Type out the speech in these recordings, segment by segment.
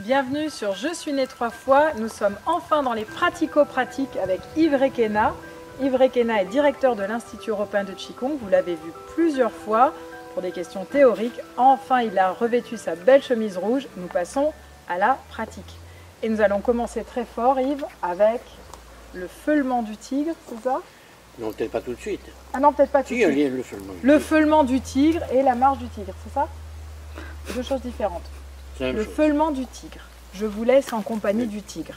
Bienvenue sur Je suis né 3 fois. Nous sommes enfin dans les pratico-pratiques avec Yves Requena. Yves Requena est directeur de l'Institut européen de Qigong. Vous l'avez vu plusieurs fois pour des questions théoriques. Enfin, il a revêtu sa belle chemise rouge. Nous passons à la pratique. Et nous allons commencer très fort, Yves, avec le feulement du tigre, c'est ça? Non, peut-être pas tout de suite. Ah non, peut-être pas tout de Si, suite. le feulement. Le feulement du tigre et la marche du tigre, c'est ça? Deux choses différentes. Le feulement du tigre. Je vous laisse en compagnie du tigre.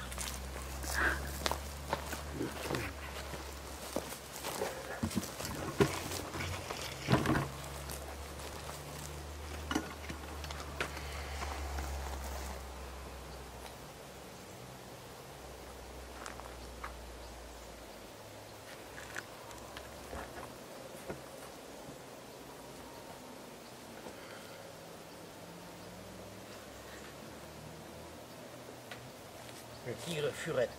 Le tigre furette.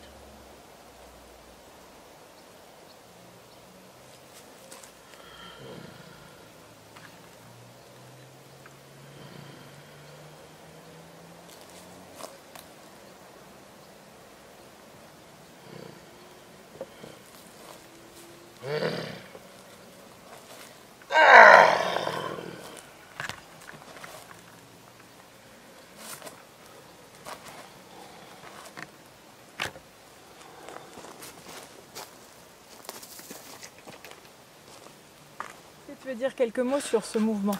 Tu veux dire quelques mots sur ce mouvement?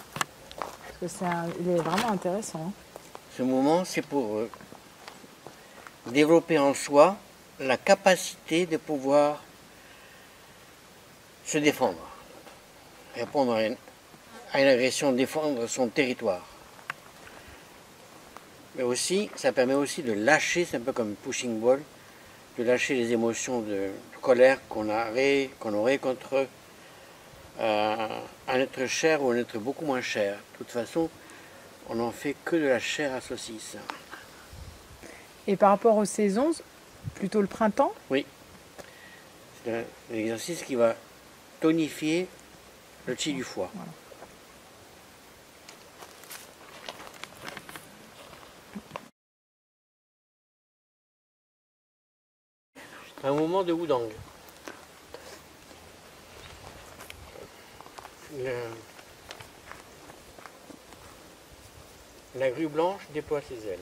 Parce que il est vraiment intéressant. Hein. Ce mouvement, c'est pour développer en soi la capacité de pouvoir se défendre, répondre à une agression, défendre son territoire. Mais aussi, ça permet aussi de lâcher, c'est un peu comme un pushing ball, de lâcher les émotions de colère qu'on aurait contre un être cher ou un être beaucoup moins cher. De toute façon, on n'en fait que de la chair à saucisse. Et par rapport aux saisons, plutôt le printemps? Oui. C'est un exercice qui va tonifier le qi du foie. Voilà. Un mouvement de Wudang. La grue blanche déploie ses ailes.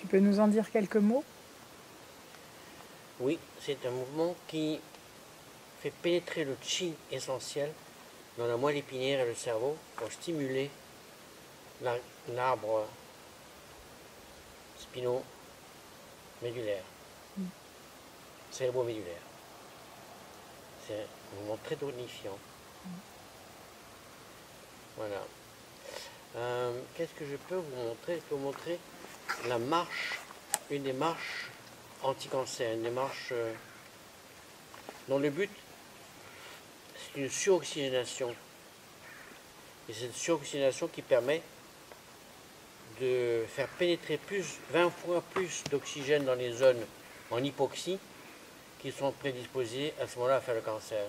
Tu peux nous en dire quelques mots? Oui, c'est un mouvement qui fait pénétrer le qi essentiel dans la moelle épinière et le cerveau pour stimuler l'arbre spino-médulaire, cérébro-médulaire. C'est un mouvement très tonifiant. Voilà. Qu'est-ce que je peux vous montrer? Je peux vous montrer la marche, une des marches anti-cancer, une des marches dont le but, c'est une suroxygénation. Et c'est une suroxygénation qui permet de faire pénétrer 20 fois plus d'oxygène dans les zones en hypoxie qui sont prédisposées à ce moment-là à faire le cancer.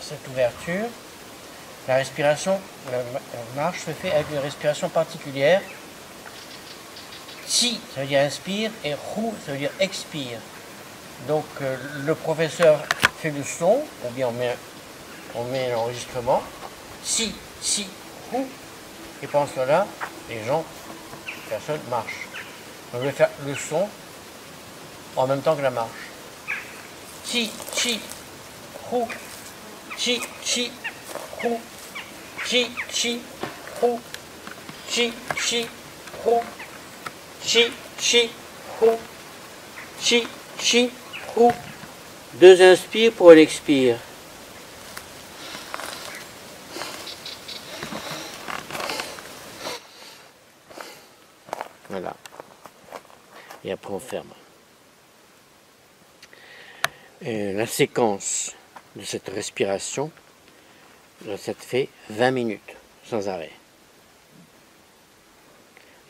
cette ouverture, la respiration, la marche se fait avec une respiration particulière. Si, ça veut dire inspire, et rou, ça veut dire expire. Donc le professeur fait le son, ou bien on met l'enregistrement. Si, rou, et pendant cela, les gens, personne marche. On veut faire le son en même temps que la marche. Chi, rou, chi, rou, chi, rou, chi, rou, chi, rou, chi, rou. 2 inspires pour l'expire. Voilà. Et après on ferme. Et la séquence de cette respiration, ça te fait 20 minutes sans arrêt.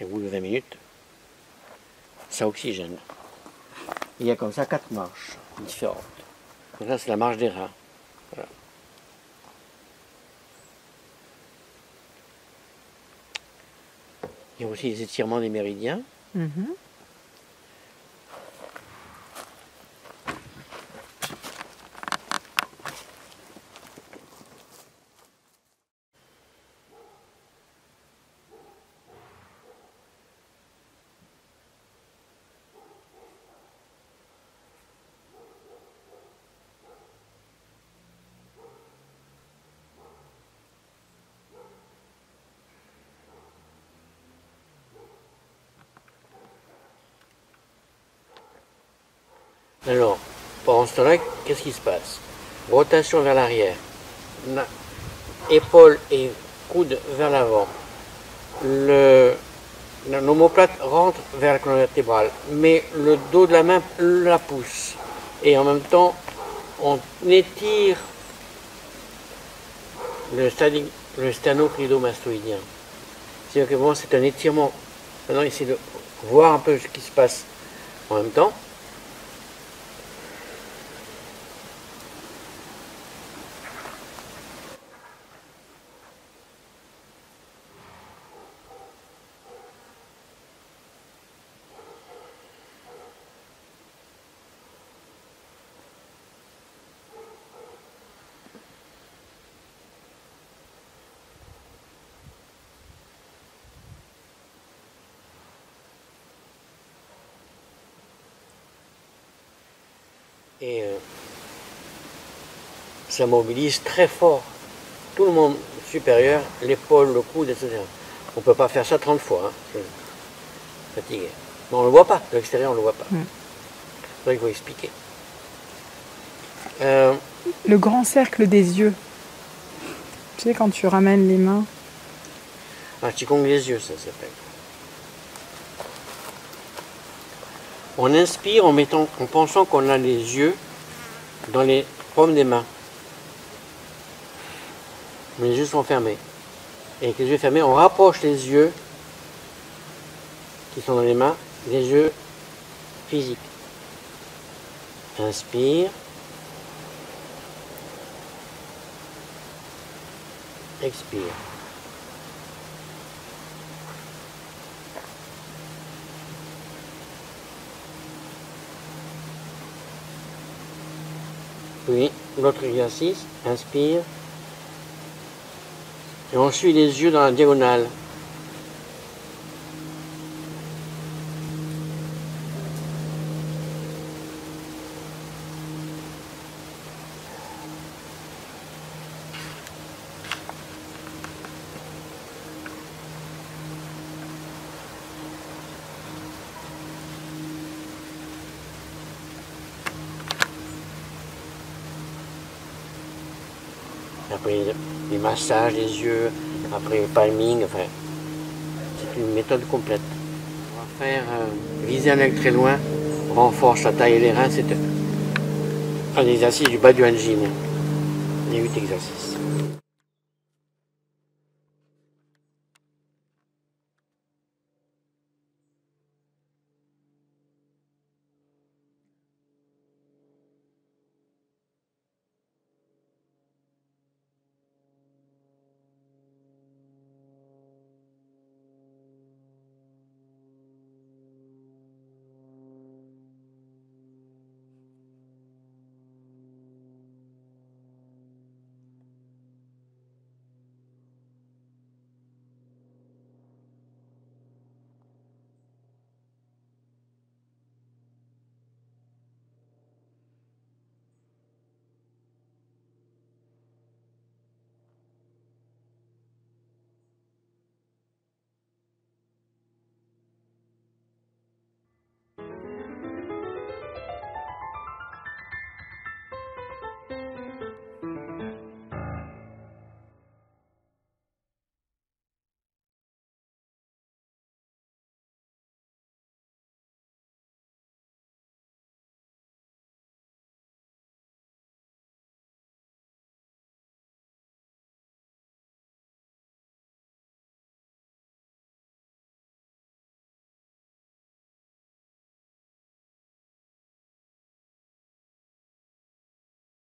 Et au bout de 20 minutes, ça oxygène. Il y a comme ça 4 marches différentes. Donc là, c'est la marche des reins. Voilà. Il y a aussi les étirements des méridiens. Alors, pendant ce temps-là, qu'est-ce qui se passe? Rotation vers l'arrière, épaule et coude vers l'avant. L'omoplate rentre vers la colonne vertébrale, mais le dos de la main la pousse. Et en même temps, on étire le sternocleidomastoïdien. C'est-à-dire que bon, c'est un étirement. Maintenant, essayez de voir un peu ce qui se passe en même temps. Et ça mobilise très fort tout le monde supérieur, l'épaule, le coude, etc. On ne peut pas faire ça 30 fois, hein. C'est fatigué. Mais on ne le voit pas, de l'extérieur on ne le voit pas. C'est vrai qu'il faut expliquer. Le grand cercle des yeux. Tu sais, quand tu ramènes les mains. Un Qigong des yeux, ça s'appelle. On inspire en pensant qu'on a les yeux dans les paumes des mains. Mais les yeux sont fermés. Et avec les yeux fermés, on rapproche les yeux qui sont dans les mains des yeux physiques. Inspire. Expire. Puis, l'autre exercice, inspire. Et on suit les yeux dans la diagonale. Après les massages des yeux, après le palming, enfin, c'est une méthode complète. On va faire viser un œil très loin, renforce la taille et les reins, c'est un exercice du Baduanjin. Il y a 8 exercices.